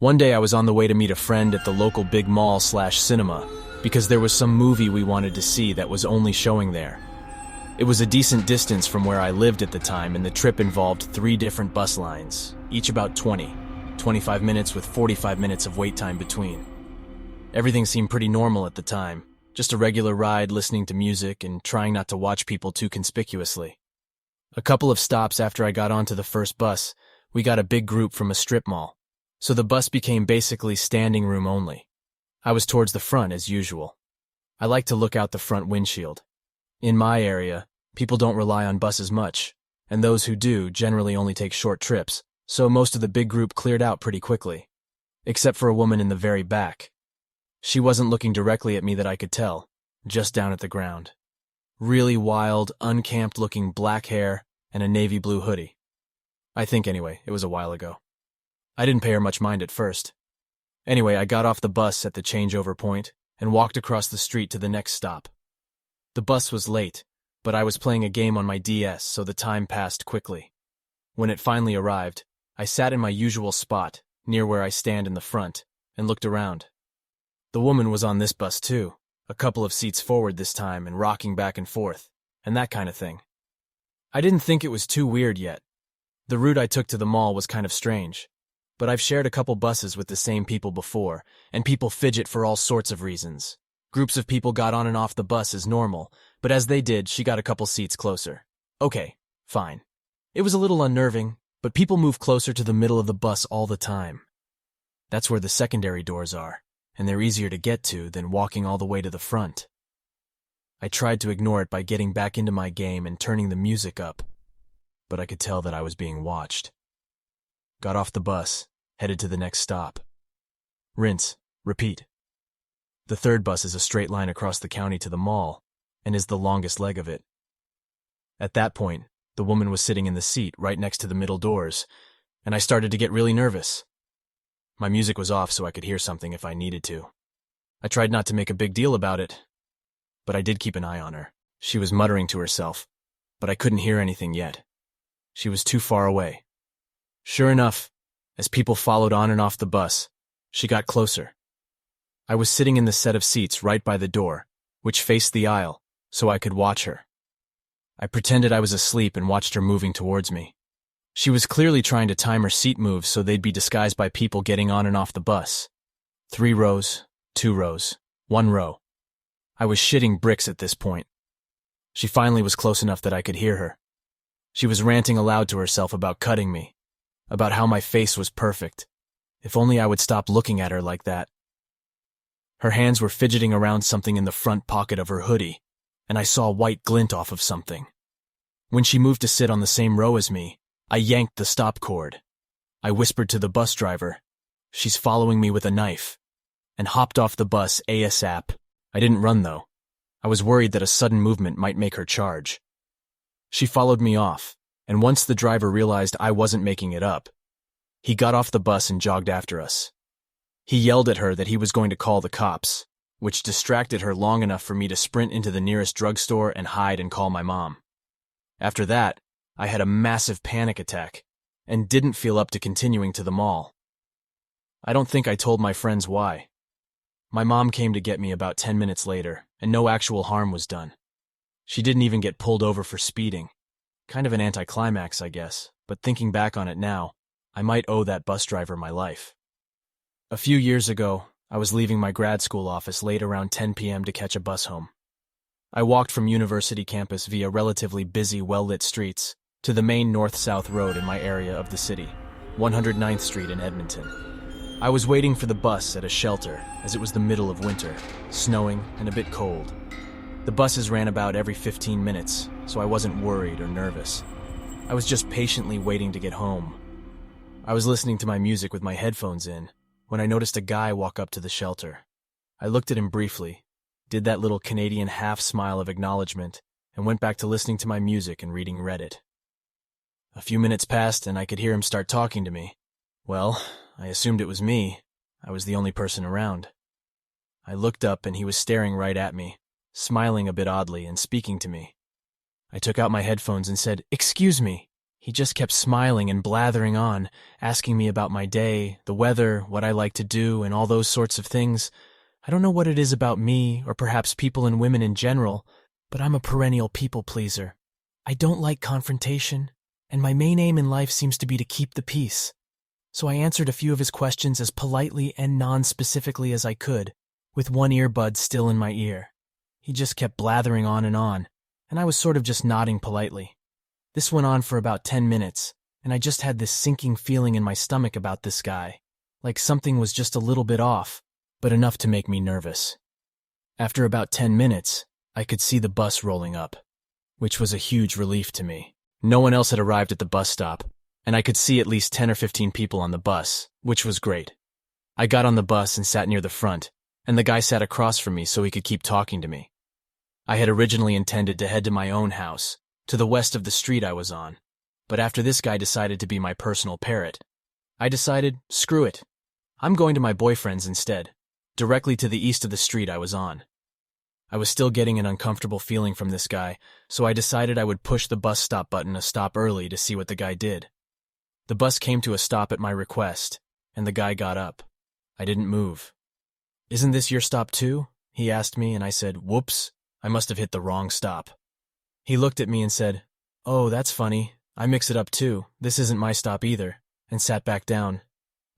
One day I was on the way to meet a friend at the local big mall/cinema because there was some movie we wanted to see that was only showing there. It was a decent distance from where I lived at the time, and the trip involved 3 different bus lines, each about 25 minutes with 45 minutes of wait time between. Everything seemed pretty normal at the time, just a regular ride listening to music and trying not to watch people too conspicuously. A couple of stops after I got onto the first bus, we got a big group from a strip mall, so the bus became basically standing room only. I was towards the front as usual. I like to look out the front windshield. In my area, people don't rely on buses much, and those who do generally only take short trips, so most of the big group cleared out pretty quickly, except for a woman in the very back. She wasn't looking directly at me that I could tell, just down at the ground. Really wild, unkempt-looking black hair and a navy blue hoodie. I think anyway, it was a while ago. I didn't pay her much mind at first. Anyway, I got off the bus at the changeover point and walked across the street to the next stop. The bus was late, but I was playing a game on my DS, so the time passed quickly. When it finally arrived, I sat in my usual spot, near where I stand in the front, and looked around. The woman was on this bus too, a couple of seats forward this time and rocking back and forth, and that kind of thing. I didn't think it was too weird yet. The route I took to the mall was kind of strange, but I've shared a couple buses with the same people before, and people fidget for all sorts of reasons. Groups of people got on and off the bus as normal, but as they did, she got a couple seats closer. Okay, fine. It was a little unnerving, but people move closer to the middle of the bus all the time. That's where the secondary doors are, and they're easier to get to than walking all the way to the front. I tried to ignore it by getting back into my game and turning the music up, but I could tell that I was being watched. Got off the bus, headed to the next stop. Rinse, repeat. The third bus is a straight line across the county to the mall, and is the longest leg of it. At that point, the woman was sitting in the seat right next to the middle doors, and I started to get really nervous. My music was off so I could hear something if I needed to. I tried not to make a big deal about it, but I did keep an eye on her. She was muttering to herself, but I couldn't hear anything yet. She was too far away. Sure enough, as people followed on and off the bus, she got closer. I was sitting in the set of seats right by the door, which faced the aisle, so I could watch her. I pretended I was asleep and watched her moving towards me. She was clearly trying to time her seat moves so they'd be disguised by people getting on and off the bus. 3 rows, 2 rows, 1 row. I was shitting bricks at this point. She finally was close enough that I could hear her. She was ranting aloud to herself about cutting me, about how my face was perfect. If only I would stop looking at her like that. Her hands were fidgeting around something in the front pocket of her hoodie, and I saw a white glint off of something. When she moved to sit on the same row as me, I yanked the stop cord. I whispered to the bus driver, "She's following me with a knife," and hopped off the bus ASAP. I didn't run, though. I was worried that a sudden movement might make her charge. She followed me off, and once the driver realized I wasn't making it up, he got off the bus and jogged after us. He yelled at her that he was going to call the cops, which distracted her long enough for me to sprint into the nearest drugstore and hide and call my mom. After that, I had a massive panic attack and didn't feel up to continuing to the mall. I don't think I told my friends why. My mom came to get me about 10 minutes later, and no actual harm was done. She didn't even get pulled over for speeding. Kind of an anticlimax, I guess, but thinking back on it now, I might owe that bus driver my life. A few years ago, I was leaving my grad school office late around 10 p.m. to catch a bus home. I walked from university campus via relatively busy, well-lit streets to the main north-south road in my area of the city, 109th Street in Edmonton. I was waiting for the bus at a shelter, as it was the middle of winter, snowing and a bit cold. The buses ran about every 15 minutes, so I wasn't worried or nervous. I was just patiently waiting to get home. I was listening to my music with my headphones in, when I noticed a guy walk up to the shelter. I looked at him briefly, did that little Canadian half-smile of acknowledgement, and went back to listening to my music and reading Reddit. A few minutes passed, and I could hear him start talking to me. Well, I assumed it was me. I was the only person around. I looked up, and he was staring right at me, smiling a bit oddly and speaking to me. I took out my headphones and said, "Excuse me," He just kept smiling and blathering on, asking me about my day, the weather, what I like to do, and all those sorts of things. I don't know what it is about me, or perhaps people and women in general, but I'm a perennial people pleaser. I don't like confrontation, and my main aim in life seems to be to keep the peace. So I answered a few of his questions as politely and non-specifically as I could, with one earbud still in my ear. He just kept blathering on, and I was sort of just nodding politely. This went on for about 10 minutes, and I just had this sinking feeling in my stomach about this guy, like something was just a little bit off, but enough to make me nervous. After about 10 minutes, I could see the bus rolling up, which was a huge relief to me. No one else had arrived at the bus stop, and I could see at least 10 or 15 people on the bus, which was great. I got on the bus and sat near the front, and the guy sat across from me so he could keep talking to me. I had originally intended to head to my own house, to the west of the street I was on, but after this guy decided to be my personal parrot, I decided, screw it. I'm going to my boyfriend's instead, directly to the east of the street I was on. I was still getting an uncomfortable feeling from this guy, so I decided I would push the bus stop button a stop early to see what the guy did. The bus came to a stop at my request, and the guy got up. I didn't move. "Isn't this your stop too?" he asked me, and I said, "Whoops, I must have hit the wrong stop." He looked at me and said, "Oh, that's funny. I mix it up too. This isn't my stop either," and sat back down.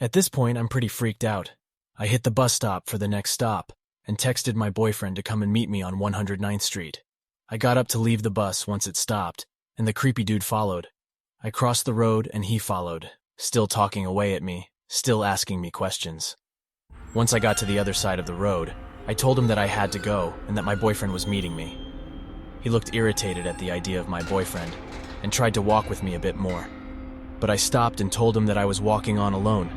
At this point, I'm pretty freaked out. I hit the bus stop for the next stop and texted my boyfriend to come and meet me on 109th Street. I got up to leave the bus once it stopped, and the creepy dude followed. I crossed the road and he followed, still talking away at me, still asking me questions. Once I got to the other side of the road, I told him that I had to go and that my boyfriend was meeting me. He looked irritated at the idea of my boyfriend and tried to walk with me a bit more. But I stopped and told him that I was walking on alone.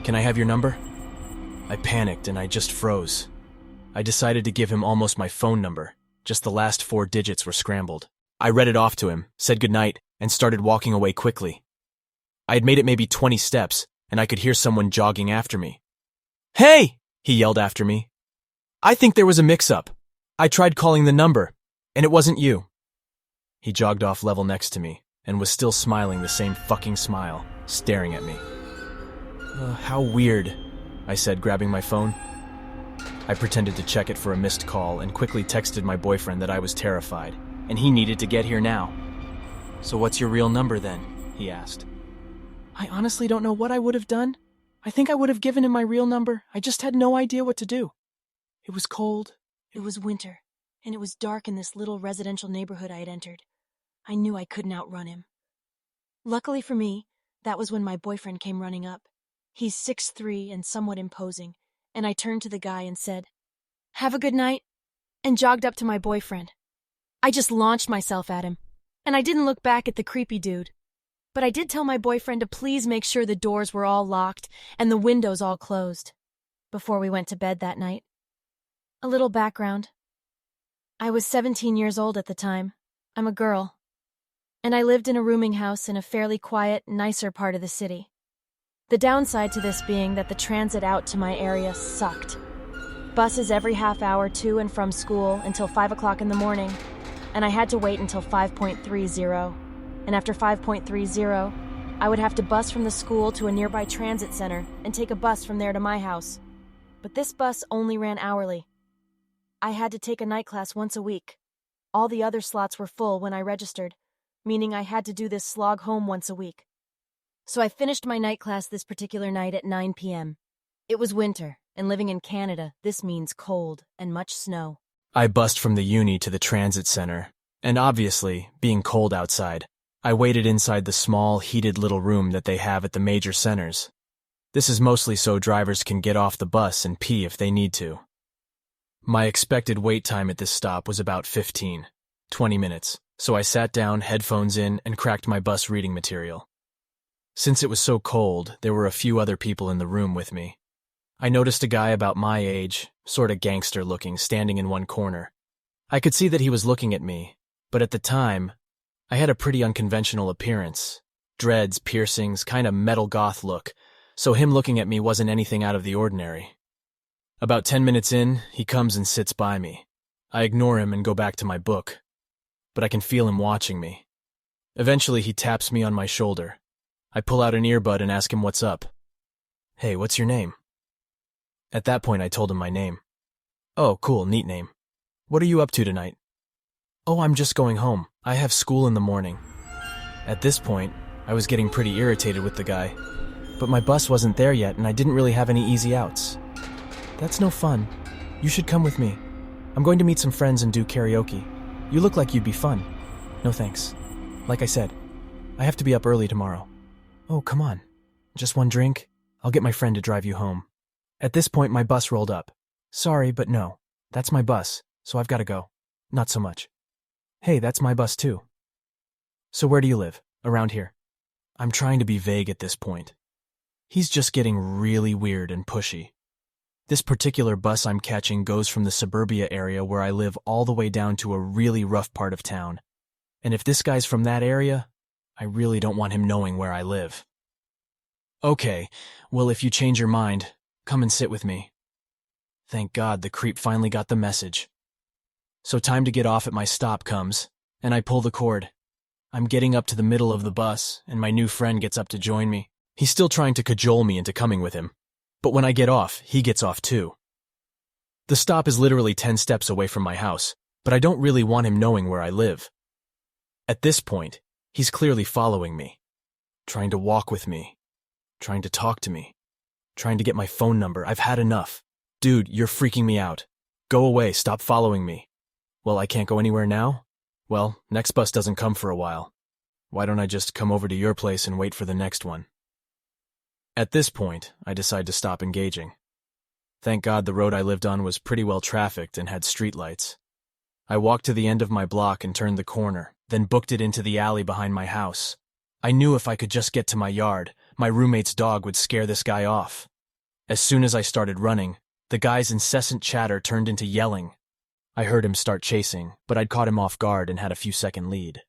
"Can I have your number?" I panicked and I just froze. I decided to give him almost my phone number. Just the last 4 digits were scrambled. I read it off to him, said goodnight, and started walking away quickly. I had made it maybe 20 steps, and I could hear someone jogging after me. "Hey!" he yelled after me. "I think there was a mix-up. I tried calling the number, and it wasn't you." He jogged off level next to me, and was still smiling the same fucking smile, staring at me. How weird," I said, grabbing my phone. I pretended to check it for a missed call and quickly texted my boyfriend that I was terrified, and he needed to get here now. "So what's your real number then?" he asked. I honestly don't know what I would have done. I think I would have given him my real number. I just had no idea what to do. It was cold. It was winter, and it was dark in this little residential neighborhood I had entered. I knew I couldn't outrun him. Luckily for me, that was when my boyfriend came running up. He's 6'3" and somewhat imposing, and I turned to the guy and said, "Have a good night," and jogged up to my boyfriend. I just launched myself at him, and I didn't look back at the creepy dude. But I did tell my boyfriend to please make sure the doors were all locked and the windows all closed before we went to bed that night. A little background. I was 17 years old at the time. I'm a girl. And I lived in a rooming house in a fairly quiet, nicer part of the city. The downside to this being that the transit out to my area sucked. Buses every half hour to and from school until 5 o'clock in the morning, and I had to wait until 5.30. And after 5.30, I would have to bus from the school to a nearby transit center and take a bus from there to my house. But this bus only ran hourly. I had to take a night class once a week. All the other slots were full when I registered, meaning I had to do this slog home once a week. So I finished my night class this particular night at 9 p.m. It was winter, and living in Canada, this means cold and much snow. I bussed from the uni to the transit center, and obviously, being cold outside, I waited inside the small, heated little room that they have at the major centers. This is mostly so drivers can get off the bus and pee if they need to. My expected wait time at this stop was about 20 minutes, so I sat down, headphones in, and cracked my bus reading material. Since it was so cold, there were a few other people in the room with me. I noticed a guy about my age, sorta gangster-looking, standing in one corner. I could see that he was looking at me, but at the time, I had a pretty unconventional appearance. Dreads, piercings, kinda metal goth look, so him looking at me wasn't anything out of the ordinary. About 10 minutes in, he comes and sits by me. I ignore him and go back to my book, but I can feel him watching me. Eventually, he taps me on my shoulder. I pull out an earbud and ask him what's up. Hey, what's your name? At that point, I told him my name. Oh, cool, neat name. What are you up to tonight? Oh, I'm just going home. I have school in the morning. At this point, I was getting pretty irritated with the guy, but my bus wasn't there yet and I didn't really have any easy outs. That's no fun. You should come with me. I'm going to meet some friends and do karaoke. You look like you'd be fun. No thanks. Like I said, I have to be up early tomorrow. Oh, come on. Just one drink? I'll get my friend to drive you home. At this point, my bus rolled up. Sorry, but no. That's my bus, so I've got to go. Not so much. Hey, that's my bus too. So where do you live? Around here. I'm trying to be vague at this point. He's just getting really weird and pushy. This particular bus I'm catching goes from the suburbia area where I live all the way down to a really rough part of town. And if this guy's from that area, I really don't want him knowing where I live. Okay, well, if you change your mind, come and sit with me. Thank God the creep finally got the message. So time to get off at my stop comes, and I pull the cord. I'm getting up to the middle of the bus, and my new friend gets up to join me. He's still trying to cajole me into coming with him. But when I get off, he gets off too. The stop is literally 10 steps away from my house, but I don't really want him knowing where I live. At this point, he's clearly following me, trying to walk with me, trying to talk to me, trying to get my phone number. I've had enough. Dude, you're freaking me out. Go away, stop following me. Well, I can't go anywhere now? Well, next bus doesn't come for a while. Why don't I just come over to your place and wait for the next one? At this point, I decide to stop engaging. Thank God the road I lived on was pretty well trafficked and had streetlights. I walked to the end of my block and turned the corner, then booked it into the alley behind my house. I knew if I could just get to my yard, my roommate's dog would scare this guy off. As soon as I started running, the guy's incessant chatter turned into yelling. I heard him start chasing, but I'd caught him off guard and had a few-second lead.